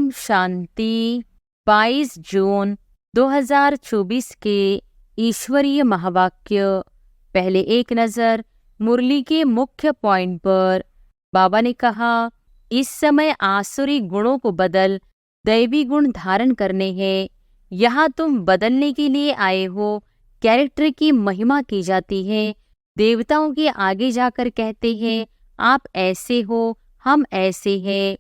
ओम शांति। 22 जून 2024 के ईश्वरीय महावाक्य। पहले एक नज़र मुरली के मुख्य पॉइंट पर। बाबा ने कहा, इस समय आसुरी गुणों को बदल दैवी गुण धारण करने हैं। यहाँ तुम बदलने के लिए आए हो। कैरेक्टर की महिमा की जाती है। देवताओं के आगे जाकर कहते हैं, आप ऐसे हो, हम ऐसे हैं।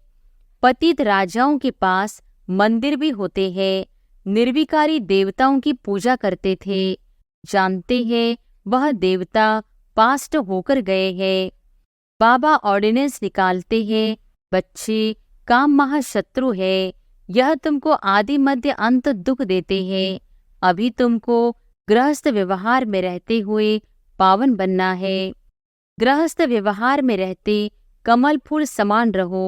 पतित राजाओं के पास मंदिर भी होते हैं। निर्विकारी देवताओं की पूजा करते थे। जानते हैं वह देवता पास्ट होकर गए हैं। बाबा ऑर्डिनेंस निकालते हैं, बच्चे काम महाशत्रु है। यह तुमको आदि मध्य अंत दुख देते हैं। अभी तुमको गृहस्थ व्यवहार में रहते हुए पावन बनना है। गृहस्थ व्यवहार में रहते कमल फूल समान रहो।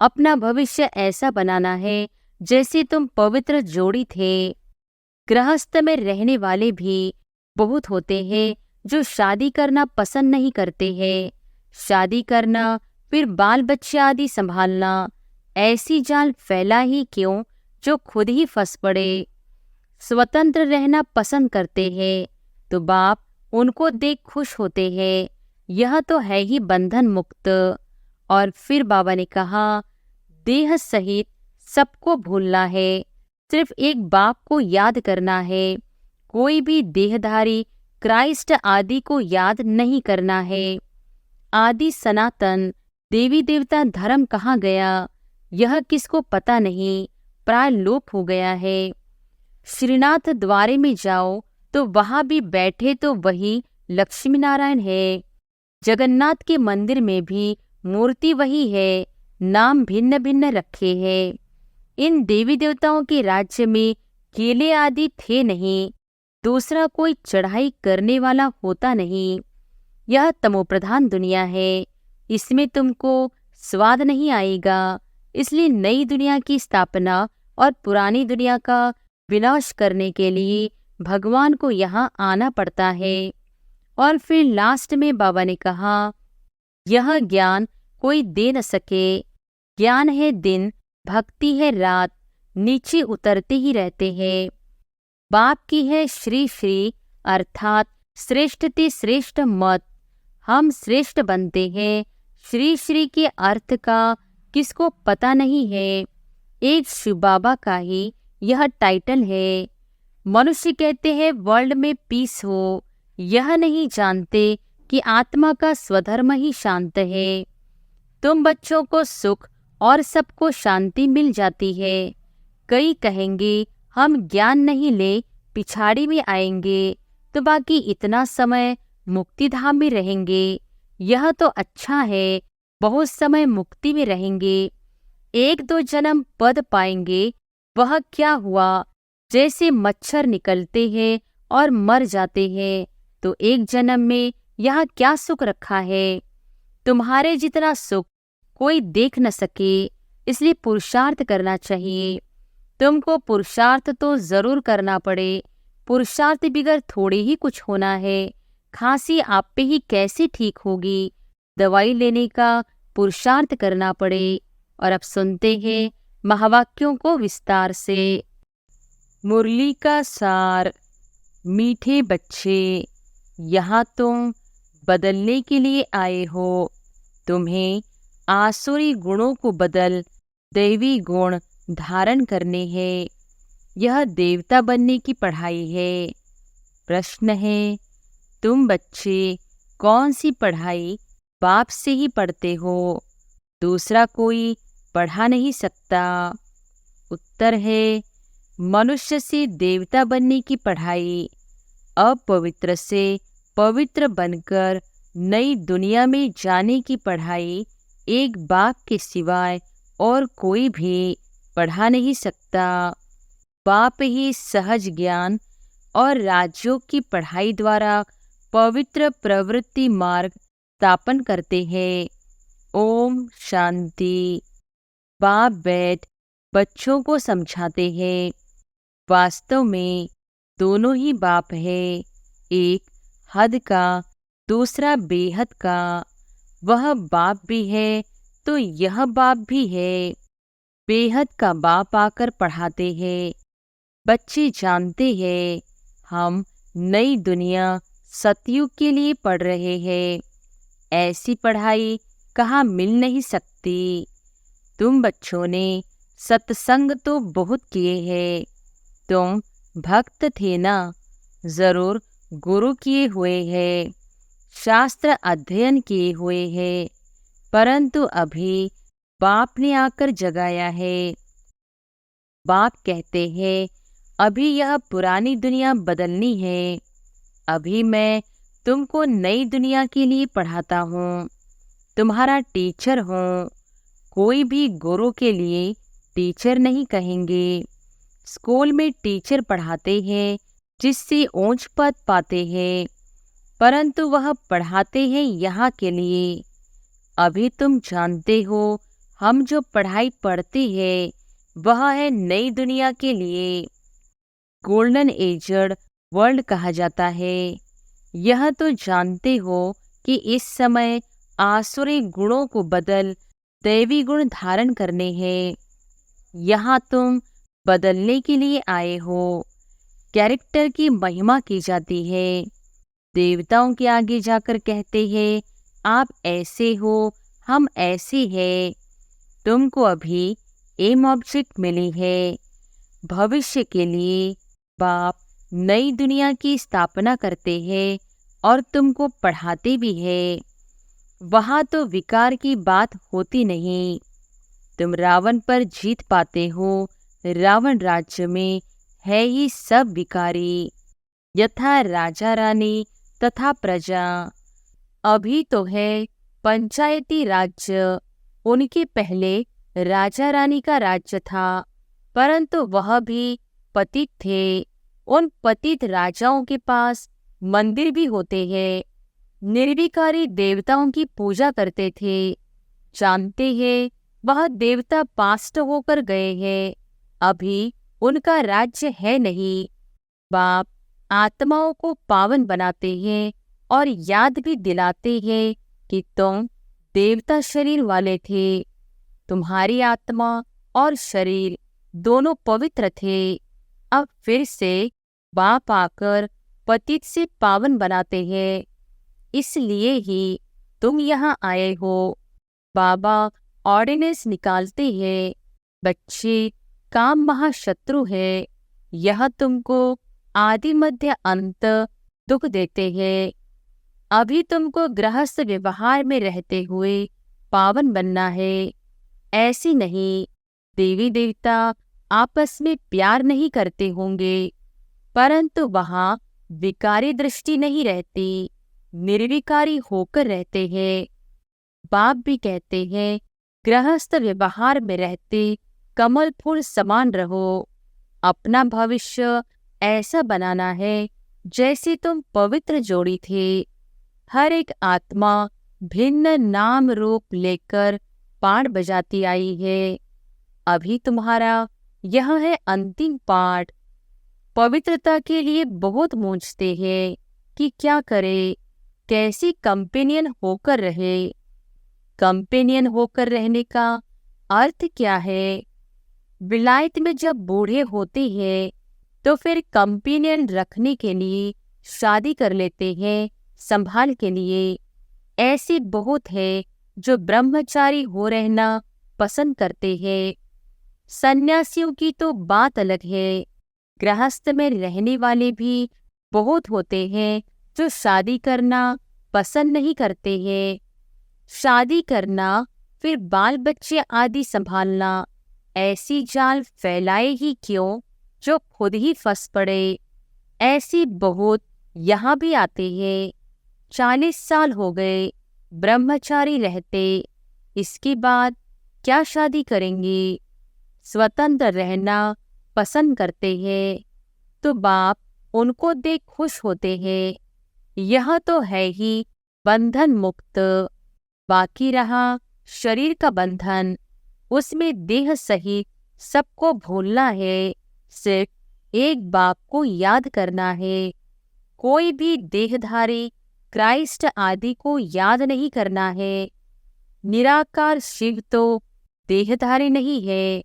अपना भविष्य ऐसा बनाना है जैसे तुम पवित्र जोड़ी थे। गृहस्थ में रहने वाले भी बहुत होते हैं जो शादी करना पसंद नहीं करते हैं। शादी करना, फिर बाल बच्चे आदि संभालना, ऐसी जाल फैला ही क्यों जो खुद ही फंस पड़े। स्वतंत्र रहना पसंद करते हैं तो बाप उनको देख खुश होते हैं। यह तो है ही बंधन मुक्त। और फिर बाबा ने कहा, देह सहित सबको भूलना है, सिर्फ एक बाप को याद करना है। कोई भी देहधारी क्राइस्ट आदि को याद नहीं करना है। आदि सनातन देवी देवता धर्म कहाँ गया, यह किसको पता नहीं, प्राय लोप हो गया है। श्रीनाथ द्वारे में जाओ तो वहां भी बैठे तो वही लक्ष्मी नारायण है। जगन्नाथ के मंदिर में भी मूर्ति वही है, नाम भिन्न भिन्न रखे हैं। इन देवी देवताओं के राज्य में केले आदि थे नहीं। दूसरा कोई चढ़ाई करने वाला होता नहीं। यह तमोप्रधान दुनिया है, इसमें तुमको स्वाद नहीं आएगा। इसलिए नई दुनिया की स्थापना और पुरानी दुनिया का विनाश करने के लिए भगवान को यहाँ आना पड़ता है। और फिर लास्ट में बाबा ने कहा, यह ज्ञान कोई दे न सके। ज्ञान है दिन, भक्ति है रात, नीचे उतरते ही रहते हैं। बाप की है श्री श्री अर्थात श्रेष्ठ ते श्रेष्ठ मत। हम श्रेष्ठ बनते हैं। श्री श्री के अर्थ का किसको पता नहीं है। एक शिव बाबा का ही यह टाइटल है। मनुष्य कहते हैं वर्ल्ड में पीस हो, यह नहीं जानते कि आत्मा का स्वधर्म ही शांत है। तुम बच्चों को सुख और सबको शांति मिल जाती है। कई कहेंगे हम ज्ञान नहीं ले पिछाड़ी में आएंगे तो बाकी इतना समय मुक्ति धाम में रहेंगे। यह तो अच्छा है, बहुत समय मुक्ति में रहेंगे। 1-2 जन्म पद पाएंगे, वह क्या हुआ। जैसे मच्छर निकलते हैं और मर जाते हैं, तो एक जन्म में यहाँ क्या सुख रखा है। तुम्हारे जितना सुख कोई देख न सके, इसलिए पुरुषार्थ करना चाहिए। तुमको पुरुषार्थ तो जरूर करना पड़े। पुरुषार्थ बिगर थोड़े ही कुछ होना है। खांसी आप पे ही कैसे ठीक होगी। दवाई लेने का पुरुषार्थ करना पड़े। और अब सुनते हैं महावाक्यों को विस्तार से। मुरली का सार। मीठे बच्चे, यहाँ तुम बदलने के लिए आए हो। तुम्हें आसुरी गुणों को बदल दैवी गुण धारण करने हैं। यह देवता बनने की पढ़ाई है। प्रश्न है, तुम बच्चे कौन सी पढ़ाई बाप से ही पढ़ते हो, दूसरा कोई पढ़ा नहीं सकता। उत्तर है, मनुष्य से देवता बनने की पढ़ाई। अपवित्र से पवित्र बनकर नई दुनिया में जाने की पढ़ाई एक बाप के सिवाय और कोई भी पढ़ा नहीं सकता। बाप ही सहज ज्ञान और राजयोग की पढ़ाई द्वारा पवित्र प्रवृत्ति मार्ग स्थापन करते हैं। ओम शांति। बाप बैठ बच्चों को समझाते हैं। वास्तव में दोनों ही बाप है, एक हद का, दूसरा बेहद का। वह बाप भी है तो यह बाप भी है। बेहद का बाप आकर पढ़ाते हैं। बच्चे जानते हैं हम नई दुनिया सतयुग के लिए पढ़ रहे हैं। ऐसी पढ़ाई कहाँ मिल नहीं सकती। तुम बच्चों ने सत्संग तो बहुत किए हैं। तुम भक्त थे ना, जरूर गुरु किए हुए हैं, शास्त्र अध्ययन किए हुए हैं, परंतु अभी बाप ने आकर जगाया है। बाप कहते हैं अभी यह पुरानी दुनिया बदलनी है। अभी मैं तुमको नई दुनिया के लिए पढ़ाता हूँ, तुम्हारा टीचर हूँ। कोई भी गुरु के लिए टीचर नहीं कहेंगे। स्कूल में टीचर पढ़ाते हैं जिससे ऊंच पद पाते हैं, परंतु वह पढ़ाते हैं यहाँ के लिए। अभी तुम जानते हो हम जो पढ़ाई पढ़ते हैं वह है नई दुनिया के लिए। गोल्डन एजड वर्ल्ड कहा जाता है। यह तो जानते हो कि इस समय आसुरी गुणों को बदल दैवी गुण धारण करने हैं। यहाँ तुम बदलने के लिए आए हो। कैरेक्टर की महिमा की जाती है। देवताओं के आगे जाकर कहते हैं आप ऐसे हो, हम ऐसे हैं। तुमको अभी एम ऑब्जेक्ट मिली है। भविष्य के लिए बाप नई दुनिया की स्थापना करते हैं और तुमको पढ़ाते भी हैं। वहाँ तो विकार की बात होती नहीं। तुम रावण पर जीत पाते हो। रावण राज्य में है ही सब विकारी, यथा राजा रानी तथा प्रजा। अभी तो है पंचायती राज्य। उनके पहले राजा रानी का राज्य था, परंतु वह भी पतित थे। उन पतित राजाओं के पास मंदिर भी होते हैं। निर्विकारी देवताओं की पूजा करते थे। जानते हैं वह देवता पास्ट होकर गए हैं। अभी उनका राज्य है नहीं। बाप आत्माओं को पावन बनाते हैं और याद भी दिलाते हैं कि तुम देवता शरीर वाले थे। तुम्हारी आत्मा और शरीर दोनों पवित्र थे। अब फिर से बाप आकर पतित से पावन बनाते हैं। इसलिए ही तुम यहाँ आए हो। बाबा ऑर्डिनेंस निकालते हैं। बच्चे काम महाशत्रु है। यह तुमको आदि मध्य अंत दुख देते हैं। अभी तुमको गृहस्थ व्यवहार में रहते हुए पावन बनना है। ऐसी नहीं। देवी देवता आपस में प्यार नहीं करते होंगे, परंतु वहाँ विकारी दृष्टि नहीं रहती, निर्विकारी होकर रहते हैं। बाप भी कहते हैं गृहस्थ व्यवहार में रहते कमल फूल समान रहो। अपना भविष्य ऐसा बनाना है जैसे तुम पवित्र जोड़ी थे। हर एक आत्मा भिन्न नाम रूप लेकर पाठ बजाती आई है। अभी तुम्हारा यह है अंतिम पाठ। पवित्रता के लिए बहुत मूंझते हैं कि क्या करे, कैसी कंपेनियन होकर रहे। कंपेनियन होकर रहने का अर्थ क्या है? विलायत में जब बूढ़े होते हैं तो फिर कंपेनियन रखने के लिए शादी कर लेते हैं, संभाल के लिए। ऐसे बहुत है जो ब्रह्मचारी हो रहना पसंद करते हैं। सन्यासियों की तो बात अलग है। गृहस्थ में रहने वाले भी बहुत होते हैं जो शादी करना पसंद नहीं करते हैं। शादी करना फिर बाल बच्चे आदि संभालना, ऐसी जाल फैलाए ही क्यों जो खुद ही फंस पड़े। ऐसी बहुत यहाँ भी आते हैं। 40 साल हो गए ब्रह्मचारी रहते, इसके बाद क्या शादी करेंगे? स्वतंत्र रहना पसंद करते हैं तो बाप उनको देख खुश होते हैं। यह तो है ही बंधन मुक्त। बाकी रहा शरीर का बंधन, उसमें देह सहित सबको भूलना है। सिर्फ एक बाप को याद करना है। कोई भी देहधारी क्राइस्ट आदि को याद नहीं करना है। निराकार शिव तो देहधारी नहीं है,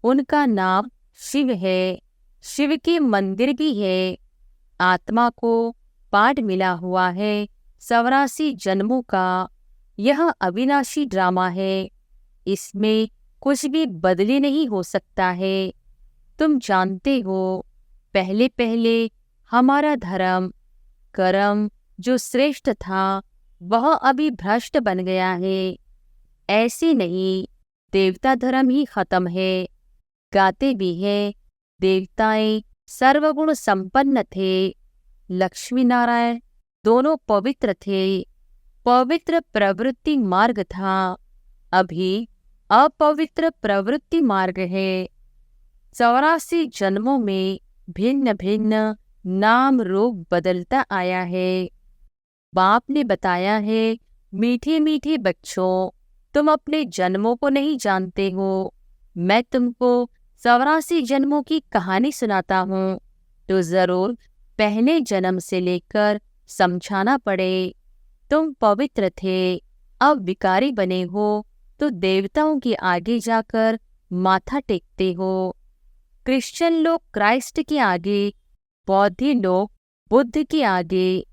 उनका नाम शिव है। शिव के मंदिर भी है। आत्मा को पाठ मिला हुआ है 84 जन्मों का। यह अविनाशी ड्रामा है। इसमें कुछ भी बदली नहीं हो सकता है। तुम जानते हो, पहले पहले हमारा धर्म कर्म जो श्रेष्ठ था वह अभी भ्रष्ट बन गया है। ऐसे नहीं, देवता धर्म ही खत्म है। गाते भी है, देवताएं सर्वगुण संपन्न थे। लक्ष्मी नारायण दोनों पवित्र थे। पवित्र प्रवृत्ति मार्ग था, अभी अपवित्र प्रवृत्ति मार्ग है। 84 जन्मों में भिन्न भिन्न नाम रूप बदलता आया है। बाप ने बताया है, मीठे मीठे बच्चों, तुम अपने जन्मों को नहीं जानते हो। मैं तुमको 84 जन्मों की कहानी सुनाता हूँ तो जरूर पहले जन्म से लेकर समझाना पड़े। तुम पवित्र थे, अब विकारी बने हो तो देवताओं के आगे जाकर माथा टेकते हो। क्रिश्चियन लोग क्राइस्ट के आगे, बौद्धी लोग बुद्ध के आगे,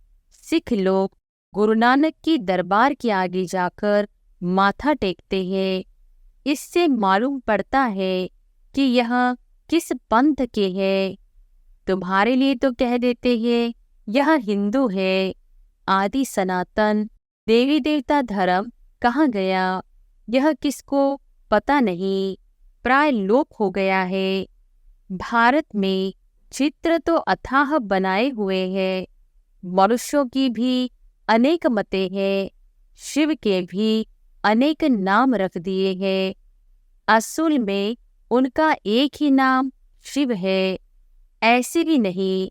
सिख लोग गुरु नानक की दरबार के आगे जाकर माथा टेकते हैं। इससे मालूम पड़ता है कि यह किस पंथ के हैं। तुम्हारे लिए तो कह देते हैं यह हिंदू है। आदि सनातन देवी देवता धर्म कहाँ गया, यह किसको पता नहीं, प्राय लोप हो गया है। भारत में चित्र तो अथाह बनाए हुए हैं। मनुष्यों की भी अनेक मतें हैं। शिव के भी अनेक नाम रख दिए हैं। असल में उनका एक ही नाम शिव है। ऐसे भी नहीं,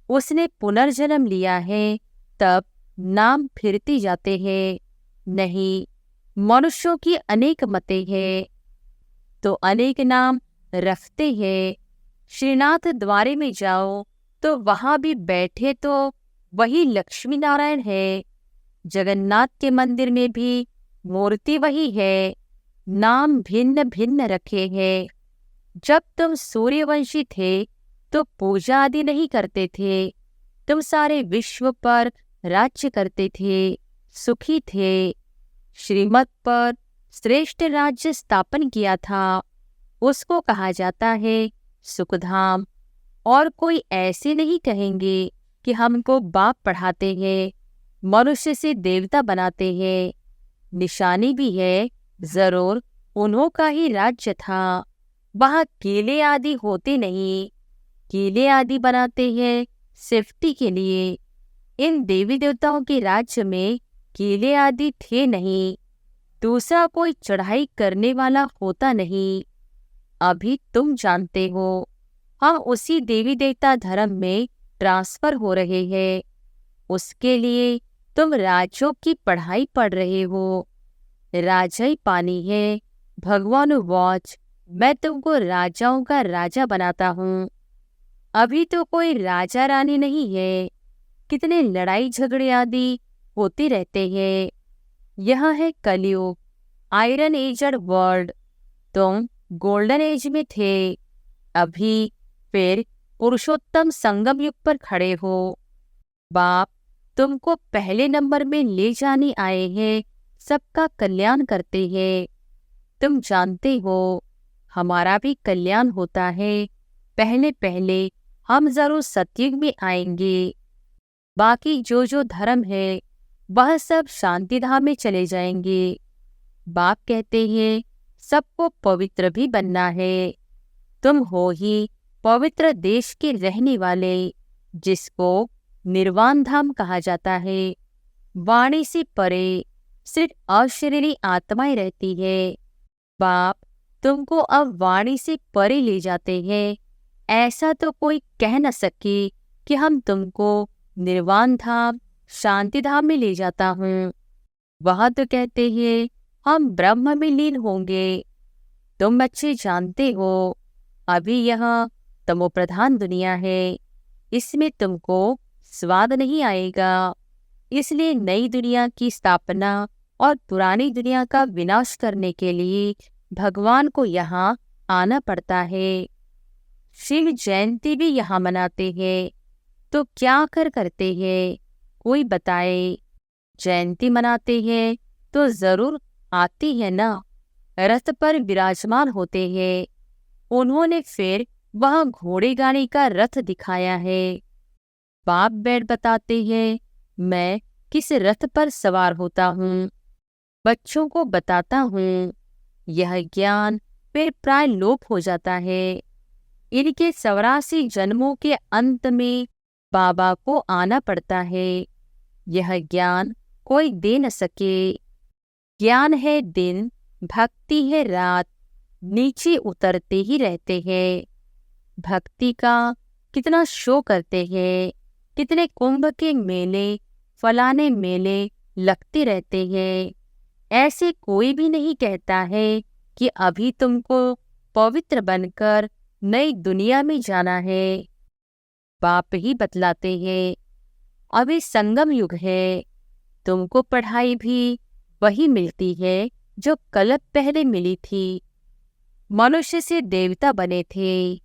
उसने पुनर्जन्म लिया है तब नाम फिरती जाते हैं। नहीं, मनुष्यों की अनेक मतें हैं तो अनेक नाम रखते हैं। श्रीनाथ द्वारे में जाओ तो वहां भी बैठे तो वही लक्ष्मी नारायण है। जगन्नाथ के मंदिर में भी मूर्ति वही है, नाम भिन्न भिन्न रखे हैं। जब तुम सूर्यवंशी थे तो पूजा आदि नहीं करते थे। तुम सारे विश्व पर राज्य करते थे, सुखी थे। श्रीमत पर श्रेष्ठ राज्य स्थापन किया था, उसको कहा जाता है सुखधाम। और कोई ऐसे नहीं कहेंगे कि हमको बाप पढ़ाते हैं, मनुष्य से देवता बनाते हैं। निशानी भी है, जरूर उन्हों का ही राज्य था। वहाँ किले आदि होते नहीं। किले आदि बनाते हैं सेफ्टी के लिए। इन देवी देवताओं के राज्य में किले आदि थे नहीं। दूसरा कोई चढ़ाई करने वाला होता नहीं। अभी तुम जानते हो, हम उसी देवी देवता धर्म में ट्रांसफर हो रहे हैं। उसके लिए तुम राजों की पढ़ाई पढ़ रहे हो। राजा ही पानी है। भगवान वॉच, मैं तुमको राजाओं का राजा बनाता हूँ। अभी तो कोई राजा रानी नहीं है। कितने लड़ाई झगड़े आदि होते रहते हैं। यह है कलयुग, आयरन एजड वर्ल्ड। तुम गोल्डन एज में थे, अभी फिर पुरुषोत्तम संगम युग पर खड़े हो। बाप तुमको पहले नंबर में ले जाने आए हैं, सबका कल्याण करते हैं। तुम जानते हो, हमारा भी कल्याण होता है। पहले पहले हम जरूर सतयुग में आएंगे। बाकी जो जो धर्म है वह सब शांति धाम में चले जाएंगे। बाप कहते हैं सबको पवित्र भी बनना है। तुम हो ही पवित्र देश के रहने वाले, जिसको निर्वाण धाम कहा जाता है। वाणी से परे सिर्फ अशरीरी आत्माएं रहती है। बाप तुमको अब वाणी से परे ले जाते हैं। ऐसा तो कोई कह न सके कि हम तुमको निर्वाण धाम शांति धाम में ले जाता हूँ। वह तो कहते हैं हम ब्रह्म में लीन होंगे। तुम अच्छे जानते हो, अभी यह तमोप्रधान दुनिया है। इसमें तुमको स्वाद नहीं आएगा। इसलिए नई दुनिया की स्थापना और पुरानी दुनिया का विनाश करने के लिए भगवान को यहाँ आना पड़ता है। शिव जयंती भी यहाँ मनाते हैं, तो क्या करते हैं, कोई बताए। जयंती मनाते हैं तो जरूर आती है ना। रथ पर विराजमान होते हैं। उन्होंने फिर वह घोड़े गाड़ी का रथ दिखाया है। बाप बैठ बताते हैं, मैं किस रथ पर सवार होता हूँ, बच्चों को बताता हूँ। यह ज्ञान फिर प्राय लोप हो जाता है। इनके 84 जन्मों के अंत में बाबा को आना पड़ता है। यह ज्ञान कोई दे न सके। ज्ञान है दिन, भक्ति है रात, नीचे उतरते ही रहते हैं। भक्ति का कितना शो करते हैं, कितने कुंभ के मेले, फलाने मेले लगते रहते हैं। ऐसे कोई भी नहीं कहता है कि अभी तुमको पवित्र बनकर नई दुनिया में जाना है। बाप ही बतलाते हैं, अभी संगम युग है। तुमको पढ़ाई भी वही मिलती है जो कल्प पहले मिली थी। मनुष्य से देवता बने थे।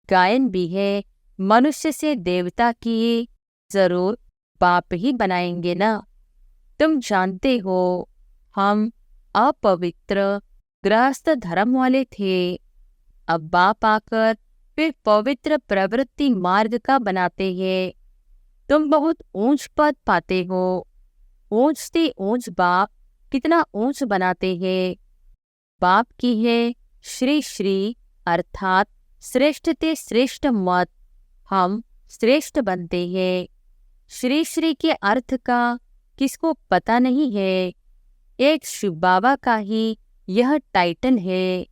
गायन भी है, मनुष्य से देवता किए, जरूर बाप ही बनाएंगे ना। तुम जानते हो हम अपवित्र गृहस्थ धर्म वाले थे। अब बाप आकर फिर पवित्र प्रवृत्ति मार्ग का बनाते हैं। तुम बहुत ऊंच पद पाते हो। ऊंच से ऊंच बाप कितना ऊंच बनाते हैं। बाप की है श्री श्री अर्थात श्रेष्ठ ते श्रेष्ठ मत। हम श्रेष्ठ बनते हैं। श्री श्री के अर्थ का किसको पता नहीं है। एक शिव बाबा का ही यह टाइटल है,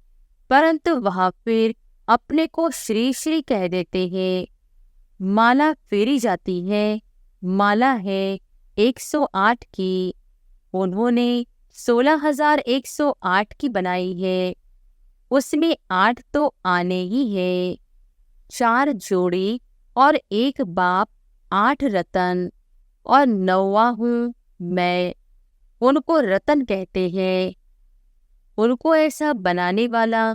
परंतु वह फिर अपने को श्री श्री कह देते हैं। माला फेरी जाती है। माला है 108 की। उन्होंने 16,108 की बनाई है। उसमें 8 तो आने ही है। 4 जोड़ी और एक बाप, 8 रतन और 9वां हूँ मैं। उनको रतन कहते हैं। उनको ऐसा बनाने वाला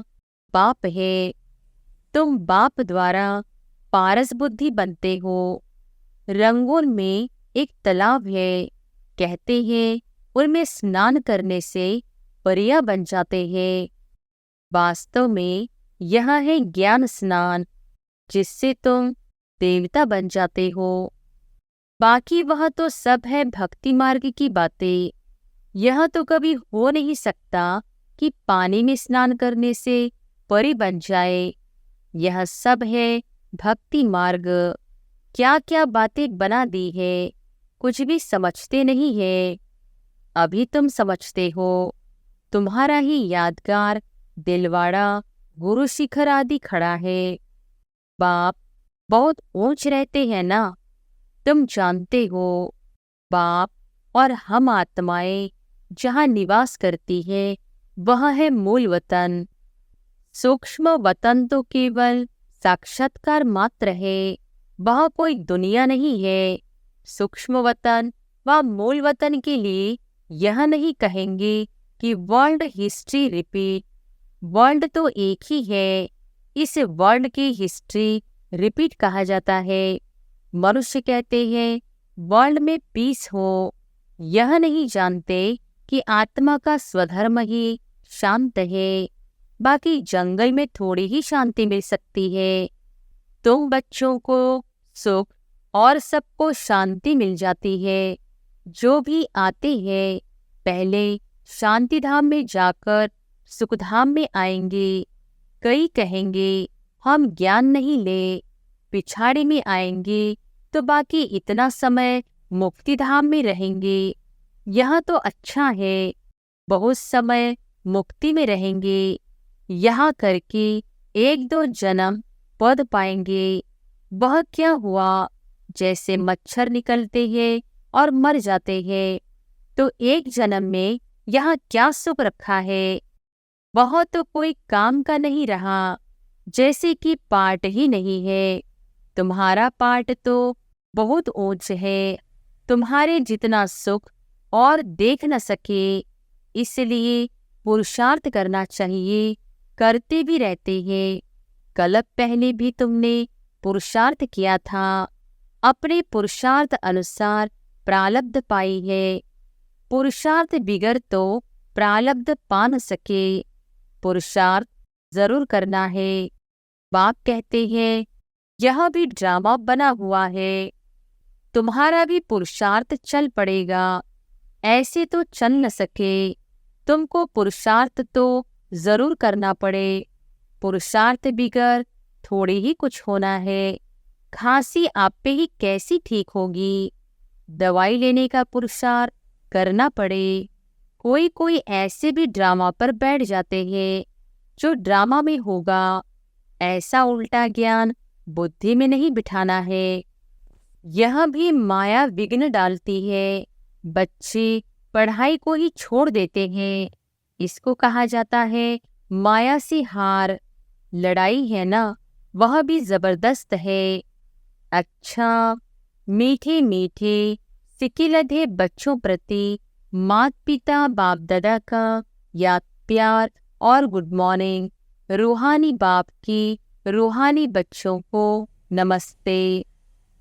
बाप है। तुम बाप द्वारा पारस बुद्धि बनते हो। रंगून में एक तालाब है। कहते हैं उनमें स्नान करने से परिया बन जाते हैं। वास्तव में यह है ज्ञान स्नान, जिससे तुम देवता बन जाते हो। बाकी वह तो सब है भक्ति मार्ग की बातें। यह तो कभी हो नहीं सकता कि पानी में स्नान करने से परी बन जाए। यह सब है भक्ति मार्ग। क्या क्या बातें बना दी है, कुछ भी समझते नहीं है। अभी तुम समझते हो। तुम्हारा ही यादगार दिलवाड़ा गुरु शिखर आदि खड़ा है। बाप बहुत ऊंच रहते हैं ना, तुम जानते हो। बाप और हम आत्माएं जहाँ निवास करती है वह है मूल वतन। सूक्ष्म वतन तो केवल साक्षात्कार मात्र है, वह कोई दुनिया नहीं है। सूक्ष्म वतन व मूल वतन के लिए यह नहीं कहेंगे कि वर्ल्ड हिस्ट्री रिपीट। वर्ल्ड तो एक ही है, इस वर्ल्ड की हिस्ट्री रिपीट कहा जाता है। मनुष्य कहते हैं वर्ल्ड में पीस हो। यह नहीं जानते कि आत्मा का स्वधर्म ही शांत है। बाकी जंगल में थोड़ी ही शांति मिल सकती है। तुम बच्चों को सुख और सबको शांति मिल जाती है। जो भी आते हैं पहले शांति धाम में जाकर सुखधाम में आएंगे। कई कहेंगे हम ज्ञान नहीं ले, पिछाड़ी में आएंगे तो बाकी इतना समय मुक्ति धाम में रहेंगे। यह तो अच्छा है, बहुत समय मुक्ति में रहेंगे। यहाँ करके 1-2 जन्म पद पाएंगे। वह क्या हुआ, जैसे मच्छर निकलते हैं और मर जाते हैं, तो एक जन्म में यहाँ क्या सुख रखा है। वह तो कोई काम का नहीं रहा, जैसे कि पाठ ही नहीं है। तुम्हारा पाठ तो बहुत ऊंच है, तुम्हारे जितना सुख और देख न सके। इसलिए पुरुषार्थ करना चाहिए। करते भी रहते हैं। कल्प पहले भी तुमने पुरुषार्थ किया था, अपने पुरुषार्थ अनुसार प्रारब्ध पाई है। पुरुषार्थ बिगर तो प्रारब्ध पा न सके, पुरुषार्थ जरूर करना है। बाप कहते हैं यह भी ड्रामा बना हुआ है, तुम्हारा भी पुरुषार्थ चल पड़ेगा, ऐसे तो चल न सके, तुमको पुरुषार्थ तो जरूर करना पड़े। पुरुषार्थ बिगर थोड़ी ही कुछ होना है। खांसी आप पे ही कैसी ठीक होगी, दवाई लेने का पुरुषार्थ करना पड़े। कोई कोई ऐसे भी ड्रामा पर बैठ जाते हैं जो ड्रामा में होगा, ऐसा उल्टा ज्ञान बुद्धि में नहीं बिठाना है। यह भी माया विघ्न डालती है, बच्चे पढ़ाई को ही छोड़ देते हैं, इसको कहा जाता है माया से हार। लड़ाई है ना, वह भी जबरदस्त है। अच्छा, मीठे मीठे सिकिलधे बच्चों प्रति माता पिता बाप दादा का याद प्यार और गुड मॉर्निंग। रूहानी बाप की रूहानी बच्चों को नमस्ते।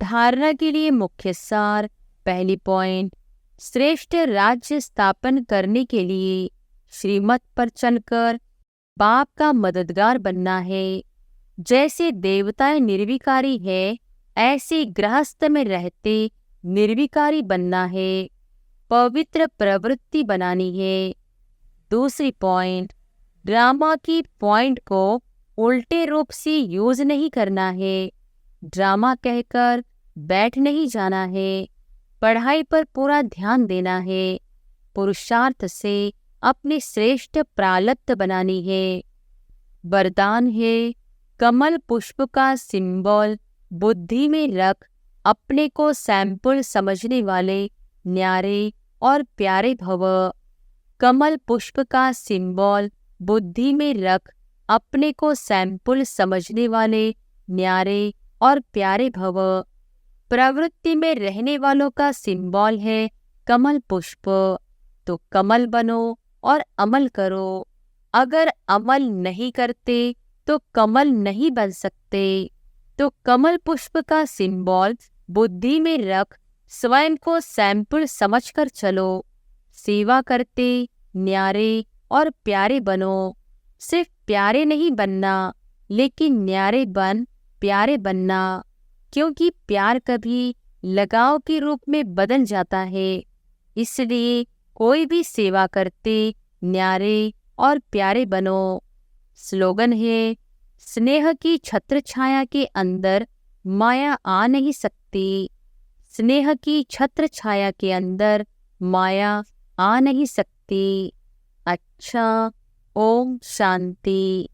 धारणा के लिए मुख्य सार। पहली पॉइंट, श्रेष्ठ राज्य स्थापन करने के लिए श्रीमत पर चलकर बाप का मददगार बनना है। जैसे देवताएं निर्विकारी है, ऐसे गृहस्थ में रहते निर्विकारी बनना है, पवित्र प्रवृत्ति बनानी है। दूसरी पॉइंट, ड्रामा की पॉइंट को उल्टे रूप से यूज नहीं करना है, ड्रामा कहकर बैठ नहीं जाना है, पढ़ाई पर पूरा ध्यान देना है, पुरुषार्थ से अपने श्रेष्ठ प्रारब्ध बनानी है। वरदान है, कमल पुष्प का सिंबल बुद्धि में रख अपने को सैंपल समझने वाले न्यारे और प्यारे भव। कमल पुष्प का सिंबल बुद्धि में रख अपने को सैंपल समझने वाले न्यारे और प्यारे भव। प्रवृत्ति में रहने वालों का सिंबल है कमल पुष्प, तो कमल बनो और अमल करो। अगर अमल नहीं करते तो कमल नहीं बन सकते। तो कमल पुष्प का सिंबल बुद्धि में रख स्वयं को सैंपल समझकर चलो। सेवा करते न्यारे और प्यारे बनो। सिर्फ प्यारे नहीं बनना, लेकिन न्यारे बन प्यारे बनना, क्योंकि प्यार कभी लगाव के रूप में बदल जाता है। इसलिए कोई भी सेवा करते न्यारे और प्यारे बनो। स्लोगन है, स्नेह की छत्र छाया के अंदर माया आ नहीं सकती। स्नेह की छत्र छाया के अंदर माया आ नहीं सकती। अच्छा, ओम शांति।